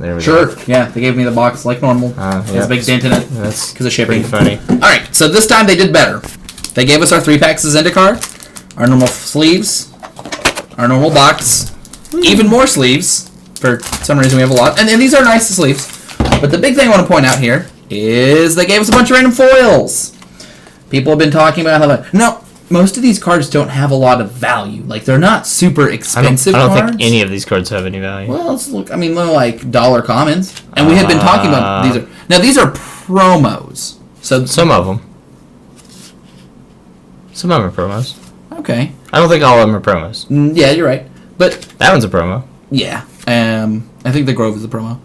There we Sure. go. Yeah, they gave me the box like normal. There's a big dent in it. That's because of shipping. funny. All right, so this time they did better. They gave us our 3-packs of Zendikar, our normal sleeves, our normal box, even more sleeves. For some reason, we have a lot. And these are nice sleeves. But the big thing I want to point out here is they gave us a bunch of random foils. People have been talking about how... No, most of these cards don't have a lot of value. Like, they're not super expensive cards. I don't think any of these cards have any value. Well, let's look. I mean, they're like dollar commons. And we had been talking about... These are promos. So some of them. Some of them are promos. Okay. I don't think all of them are promos. Yeah, you're right. But... That one's a promo. Yeah. I think the Grove is a promo.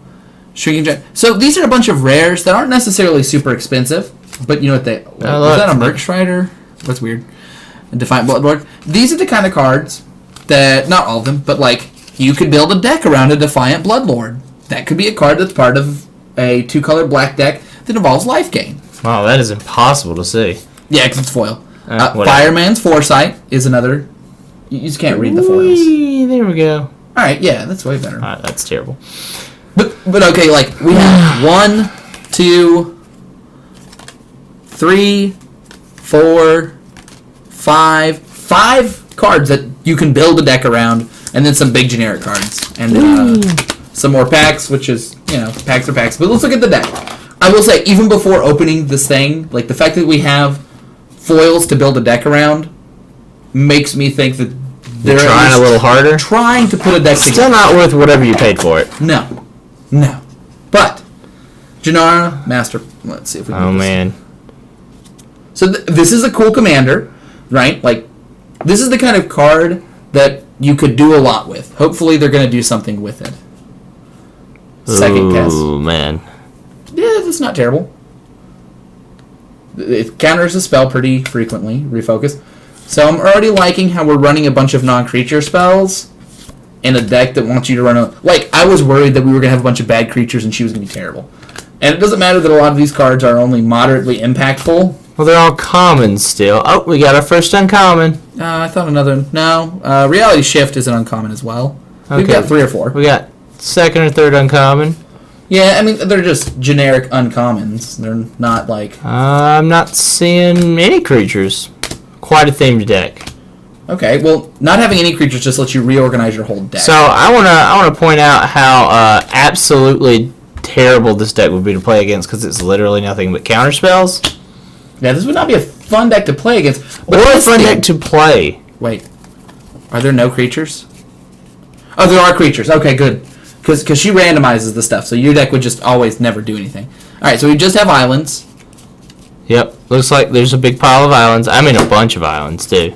Shrinking Giant. So these are a bunch of rares that aren't necessarily super expensive, but you know what they... is that a Merc Strider? That's weird. A Defiant Bloodlord. These are the kind of cards that... Not all of them, but like, you could build a deck around a Defiant Bloodlord. That could be a card that's part of a 2-color black deck that involves life gain. Wow, that is impossible to see. Yeah, because it's foil. Fireman's Foresight is another... You just can't read the foils. There we go. Alright, yeah, that's way better. That's terrible. But okay, like, we have 1, 2, 3, 4, 5 cards that you can build a deck around, and then some big generic cards. And then some more packs, which is, you know, packs are packs. But let's look at the deck. I will say, even before opening this thing, like, the fact that we have foils to build a deck around makes me think that they're trying a little harder. Trying to put a deck together. Still not worth whatever you paid for it. No. But Janara Master. Let's see if we can. Oh man. So this is a cool commander, right? Like, this is the kind of card that you could do a lot with. Hopefully, they're going to do something with it. Second cast. Oh man. Yeah, that's not terrible. It counters a spell pretty frequently. Refocus. So I'm already liking how we're running a bunch of non-creature spells in a deck that wants you to run a... Like, I was worried that we were going to have a bunch of bad creatures and she was going to be terrible. And it doesn't matter that a lot of these cards are only moderately impactful. Well, they're all common still. Oh, we got our first uncommon. I thought another... No. Reality Shift is an uncommon as well. Okay. We've got 3 or 4. We got second or third uncommon. Yeah, I mean, they're just generic uncommons. They're not like... I'm not seeing any creatures. Quite a themed deck. Okay, well, not having any creatures just lets you reorganize your whole deck. So I wanna point out how absolutely terrible this deck would be to play against because it's literally nothing but counter spells. Yeah, this would not be a fun deck to play against. But or a fun deck to play. Wait, are there no creatures? Oh, there are creatures. Okay, good. Because she randomizes the stuff, so your deck would just always never do anything. All right, so we just have islands. Yep, looks like there's a big pile of islands. I mean, a bunch of islands too.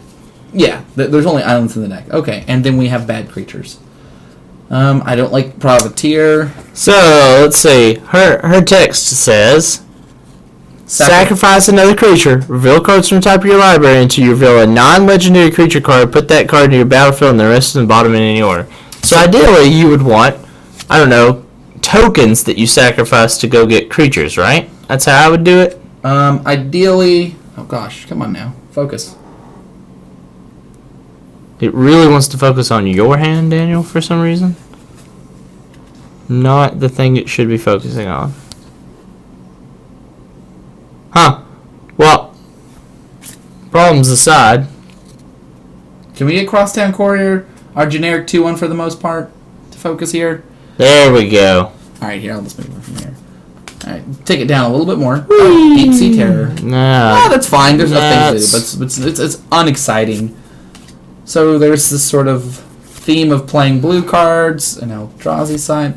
Yeah, there's only islands in the deck. Okay, and then we have bad creatures. I don't like Privateer. So, let's see. Her text says, sacrifice another creature. Reveal cards from the top of your library until you reveal a non-legendary creature card. Put that card in your battlefield and the rest of the bottom in any order. So, ideally, you would want, I don't know, tokens that you sacrifice to go get creatures, right? That's how I would do it. Ideally... Oh, gosh. Come on now. Focus. It really wants to focus on your hand, Daniel, for some reason. Not the thing it should be focusing on. Huh. Well, problems aside. Can we get Crosstown Courier, our generic 2-1 for the most part, to focus here? There we go. Alright, here, I'll just move it from here. Alright, take it down a little bit more. Oh, Deep Sea Terror. Nah. That's fine. There's nothing to do, but it's unexciting. So there's this sort of theme of playing blue cards, and Eldrazi side.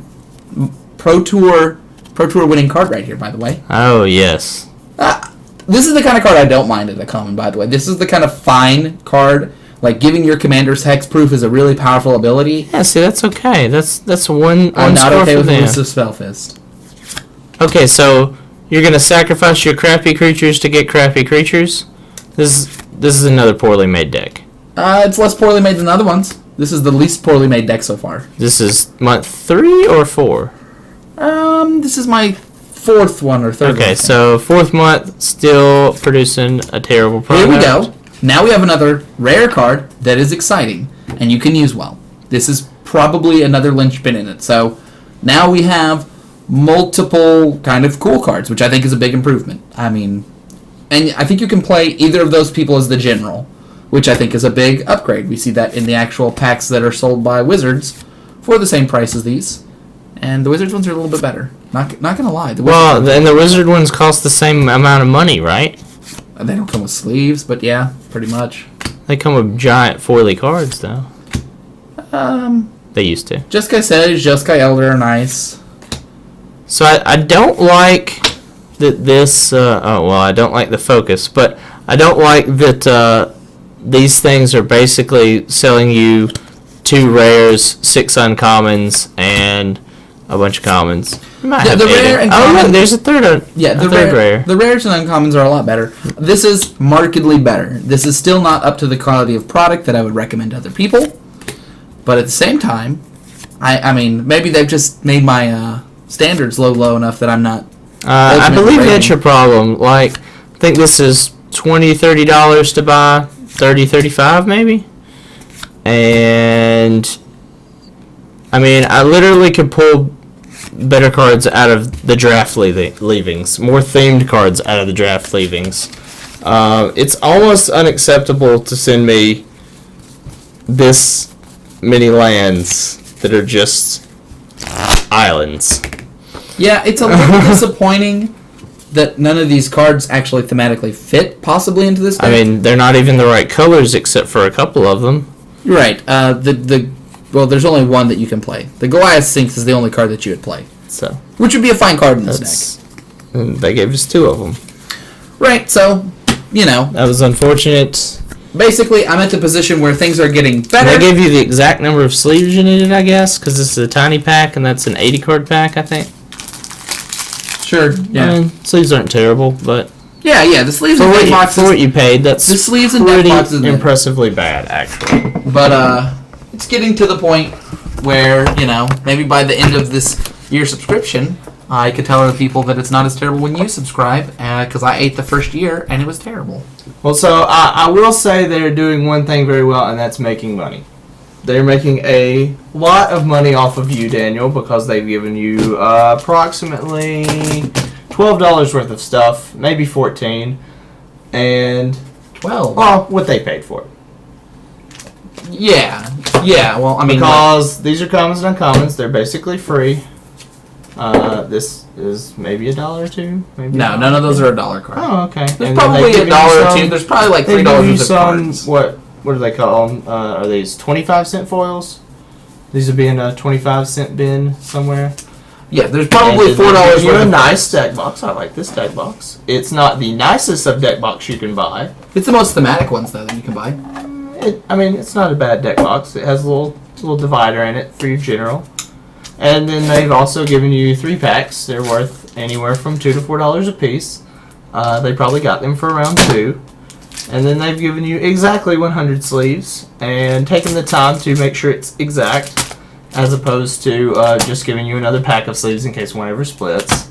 Pro Tour winning card right here, by the way. Oh, yes. This is the kind of card I don't mind at a common, by the way. This is the kind of fine card. Like, giving your commanders hexproof is a really powerful ability. Yeah, see, that's okay. That's one I'm not okay with the use of Spellfist. Okay, so you're going to sacrifice your crappy creatures to get crappy creatures? This is another poorly made deck. It's less poorly made than other ones. This is the least poorly made deck so far. This is month 3 or 4? This is my 4th one or 3rd. Okay, so 4th month, still producing a terrible product. Here we go. Now we have another rare card that is exciting and you can use well. This is probably another linchpin in it. So Now we have multiple kind of cool cards, which I think is a big improvement. I mean, and I think you can play either of those people as the general, which I think is a big upgrade. We see that in the actual packs that are sold by Wizards for the same price as these. And the Wizards ones are a little bit better. Not gonna lie. The Wizard ones cost the same amount of money, right? They don't come with sleeves, but yeah, pretty much. They come with giant foily cards, though. They used to. Jeskai Sage, Jeskai Elder are nice. So I don't like that this... I don't like the focus, but I don't like that these things are basically selling you 2 rares, 6 uncommons, and a bunch of commons. You might have the rare and look, there's a third rare. The rares and uncommons are a lot better. This is markedly better. This is still not up to the quality of product that I would recommend to other people. But at the same time, I mean, maybe they've just made my standards low enough that I'm not... I believe that's your problem. Like, I think this is $20, $30 to buy. $30, $35 maybe? And... I mean, I literally could pull better cards out of the draft leavings. More themed cards out of the draft leavings. It's almost unacceptable to send me this many lands that are just islands. Yeah, it's a little disappointing that none of these cards actually thematically fit possibly into this deck. I mean, they're not even the right colors except for a couple of them. You're right. Well, there's only one that you can play. The Goliath Sphinx is the only card that you would play. So, which would be a fine card in this deck. And they gave us 2 of them. Right, so, you know. That was unfortunate. Basically, I'm at the position where things are getting better. They gave you the exact number of sleeves you needed, I guess, because this is a tiny pack, and that's an 80-card pack, I think. Sure, yeah. I mean, sleeves aren't terrible, but... Yeah, the sleeves and deck boxes... For what you paid, that's the sleeves and deck boxes impressively bad, actually. But, it's getting to the point where, you know, maybe by the end of this year subscription, I could tell other people that it's not as terrible when you subscribe, because I ate the first year, and it was terrible. Well, so I will say they're doing one thing very well, and that's making money. They're making a lot of money off of you, Daniel, because they've given you approximately $12 worth of stuff, maybe $14, and 12. Well, what they paid for it. Yeah. Well, I mean, because these are commons and uncommons, they're basically free. This is maybe $1 or $2. Maybe no, none of those are $1 cards. Oh, okay. There's and probably $1 or $2. There's probably like $3 worth of cards. What do they call them? Are these 25-cent foils? These would be in a 25-cent bin somewhere. Yeah, there's probably $4 worth of a nice deck box. I like this deck box. It's not the nicest of deck box you can buy. It's the most thematic ones though that you can buy. It's not a bad deck box. It has a little divider in it for your general. And then they've also given you 3 packs. They're worth anywhere from $2 to $4 a piece. They probably got them for around $2. And then they've given you exactly 100 sleeves and taken the time to make sure it's exact, as opposed to just giving you another pack of sleeves in case one ever splits.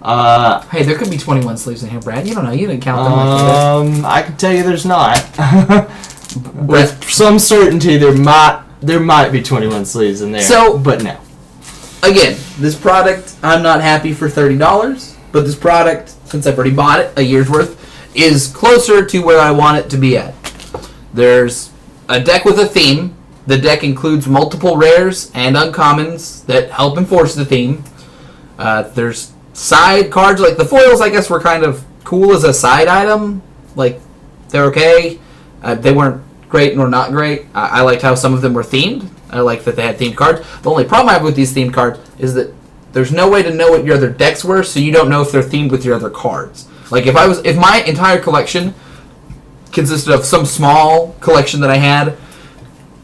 Hey, there could be 21 sleeves in here, Brad. You don't know. You didn't count them. I can tell you there's not. With some certainty, there might be 21 sleeves in there. But no. Again, this product, I'm not happy for $30, but this product, since I've already bought it, a year's worth, is closer to where I want it to be at. There's a deck with a theme. The deck includes multiple rares and uncommons that help enforce the theme. There's side cards, like the foils, I guess, were kind of cool as a side item. Like, they're okay. They weren't great nor not great. I liked how some of them were themed. I like that they had themed cards. The only problem I have with these themed cards is that there's no way to know what your other decks were, so you don't know if they're themed with your other cards. Like, if my entire collection consisted of some small collection that I had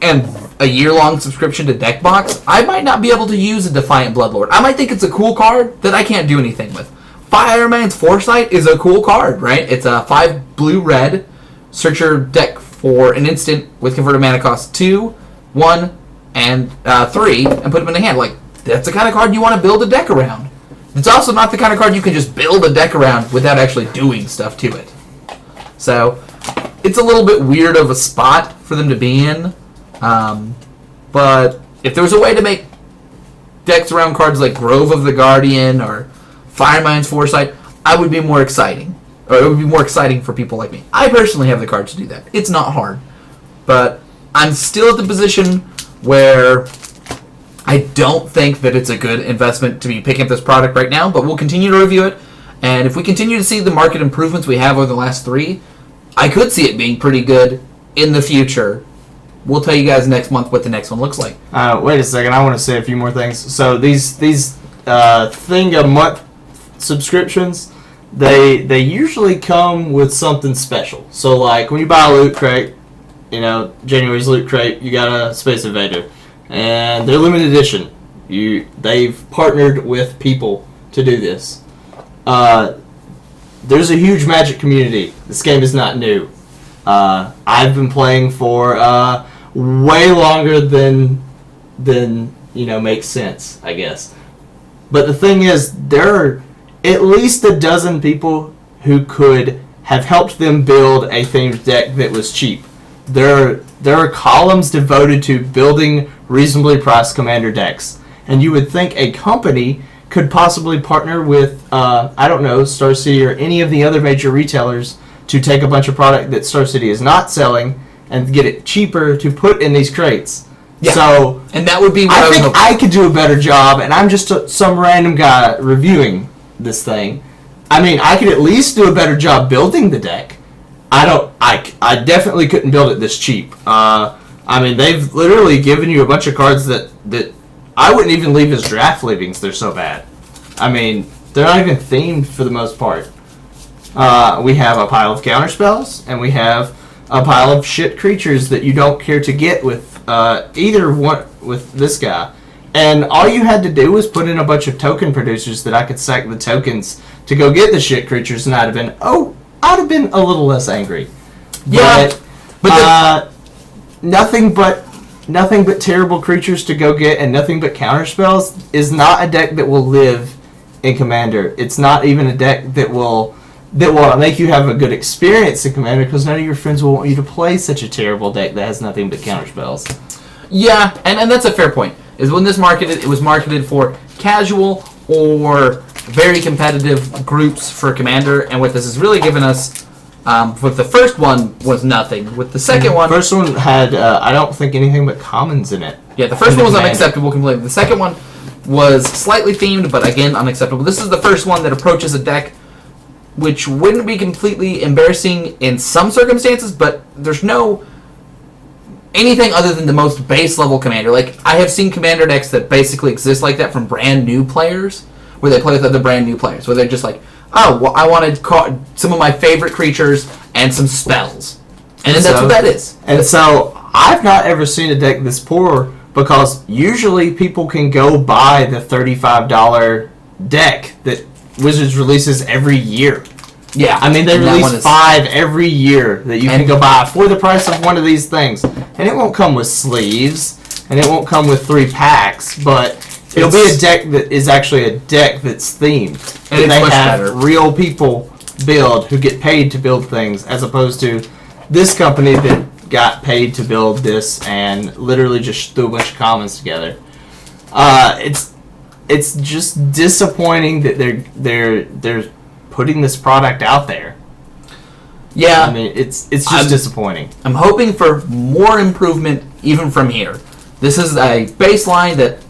and a year-long subscription to Deckbox, I might not be able to use a Defiant Bloodlord. I might think it's a cool card that I can't do anything with. Fireman's Foresight is a cool card, right? It's a 5 blue-red. Search your deck for an instant with converted mana cost 2, 1, and 3, and put them in the hand. Like, that's the kind of card you want to build a deck around. It's also not the kind of card you can just build a deck around without actually doing stuff to it. So, it's a little bit weird of a spot for them to be in. But if there was a way to make decks around cards like Grove of the Guardian or Firemind's Foresight, I would be more exciting. Or it would be more exciting for people like me. I personally have the cards to do that. It's not hard. But I'm still at the position where I don't think that it's a good investment to be picking up this product right now, but we'll continue to review it. And if we continue to see the market improvements we have over the last 3, I could see it being pretty good in the future. We'll tell you guys next month what the next one looks like. Wait a second. I want to say a few more things. So these thing a month subscriptions, they usually come with something special. So like when you buy a loot crate, January's loot crate, you got a Space Invader, and they're limited edition. They've partnered with people to do this. There's a huge Magic community. This game is not new. I've been playing for way longer than makes sense, I guess. But the thing is, there are at least a dozen people who could have helped them build a themed deck that was cheap. There are columns devoted to building reasonably priced Commander decks, and you would think a company could possibly partner with, Star City or any of the other major retailers to take a bunch of product that Star City is not selling and get it cheaper to put in these crates. Yeah. So, and that would be what I think I could do a better job, and I'm just some random guy reviewing this thing. I mean, I could at least do a better job building the deck. I definitely couldn't build it this cheap. They've literally given you a bunch of cards that I wouldn't even leave as draft leavings. They're so bad. I mean, they're not even themed for the most part. We have a pile of counterspells, and we have a pile of shit creatures that you don't care to get with either one with this guy. And all you had to do was put in a bunch of token producers that I could sack the tokens to go get the shit creatures, and I'd have been a little less angry. Yeah, but nothing but terrible creatures to go get and nothing but counterspells is not a deck that will live in Commander. It's not even a deck that will make you have a good experience in Commander, because none of your friends will want you to play such a terrible deck that has nothing but counterspells. Yeah, and that's a fair point. Is when it was marketed for casual or very competitive groups for Commander, and what this has really given us, with the first one was nothing. With the second one... The first one had, I don't think, anything but commons in it. Yeah, the first one was unacceptable completely. The second one was slightly themed, but again, unacceptable. This is the first one that approaches a deck which wouldn't be completely embarrassing in some circumstances, but there's no anything other than the most base level Commander. Like, I have seen Commander decks that basically exist like that from brand new players, where they play with other brand new players, where they're just like, oh, well, I wanted some of my favorite creatures and some spells. And that's what that is. And so, I've not ever seen a deck this poor, because usually people can go buy the $35 deck that Wizards releases every year. Yeah. I mean, they release 5 every year that you can go buy for the price of one of these things. And it won't come with sleeves, and it won't come with 3 packs, but it'll be a deck that is actually a deck that's themed. And they have real people build who get paid to build things, as opposed to this company that got paid to build this and literally just threw a bunch of commons together. It's just disappointing that they're putting this product out there. Yeah, I mean, it's just disappointing. I'm hoping for more improvement even from here. This is a baseline that...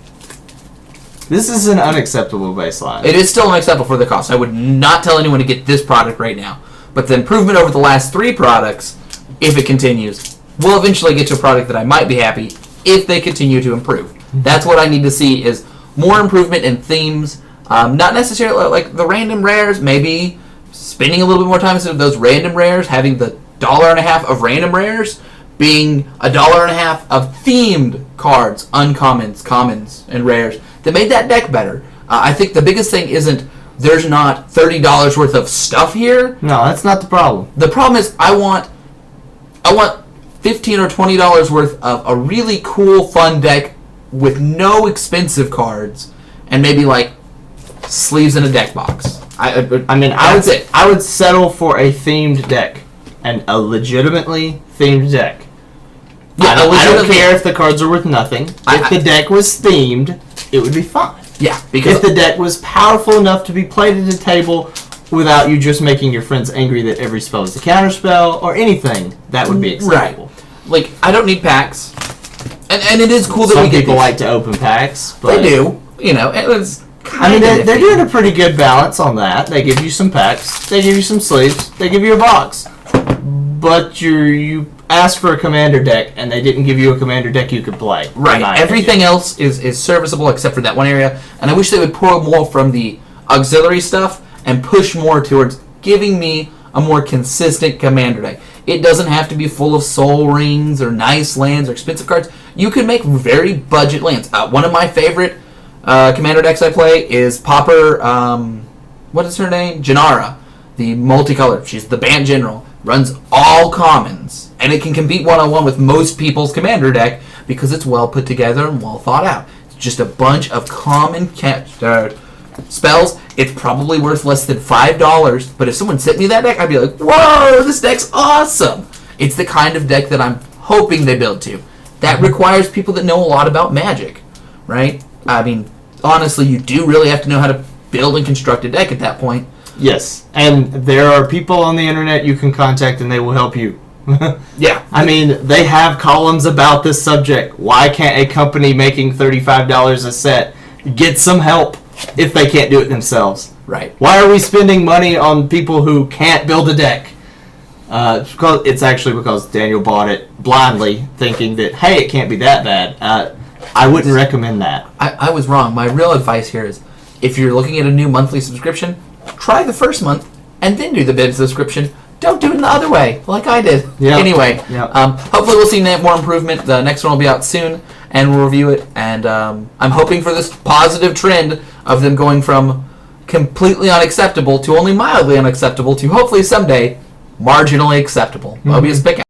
This is an unacceptable baseline. It is still unacceptable for the cost. I would not tell anyone to get this product right now. But the improvement over the last 3 products, if it continues, will eventually get to a product that I might be happy if they continue to improve. That's what I need to see, is more improvement in themes. Not necessarily like the random rares, maybe spending a little bit more time instead of those random rares, having the $1.50 of random rares being $1.50 of themed cards, uncommons, commons, and rares that made that deck better. I think the biggest thing isn't there's not $30 worth of stuff here. No, that's not the problem. The problem is I want $15 or $20 worth of a really cool, fun deck with no expensive cards, and maybe like sleeves in a deck box. I would settle for a themed deck, and a legitimately themed deck. I don't legitimately- care if the cards are worth nothing. If the deck was themed, it would be fine. Yeah, because If the deck was powerful enough to be played at a table without you just making your friends angry that every spell is a counterspell or anything, that would be acceptable. like I don't need packs, and it is cool that Some we get people these. like to open packs, but They do, you know. It's I mean, they're doing a pretty good balance on that. They give you some packs, they give you some sleeves, they give you a box. But you asked for a commander deck, and they didn't give you a commander deck you could play. in right. my Everything else is serviceable except for that one area, and I wish they would pull more from the auxiliary stuff and push more towards giving me a more consistent commander deck. It doesn't have to be full of soul rings or nice lands or expensive cards. You can make very budget lands. One of my favorite commander decks I play is Popper. What is her name? Janara, the multicolored. She's the band general. Runs all commons, and it can compete one-on-one with most people's commander deck because it's well put together and well thought out. It's just a bunch of common spells. It's probably worth less than $5, but if someone sent me that deck, I'd be like, whoa, this deck's awesome. It's the kind of deck that I'm hoping they build to. That requires people that know a lot about Magic, right? I mean, honestly, you do really have to know how to build and construct a deck at that point. Yes, and there are people on the internet you can contact, and they will help you. Yeah. I mean, they have columns about this subject. Why can't a company making $35 a set get some help if they can't do it themselves? Right. Why are we spending money on people who can't build a deck? It's actually because Daniel bought it blindly, thinking that, hey, it can't be that bad. I wouldn't recommend that. I was wrong. My real advice here is, if you're looking at a new monthly subscription, try the first month and then do the bid subscription. Don't do it the other way, like I did. Yeah. Anyway, Yeah. hopefully we'll see more improvement. The next one will be out soon, and we'll review it. And I'm hoping for this positive trend of them going from completely unacceptable to only mildly unacceptable to hopefully someday marginally acceptable. Mobius pick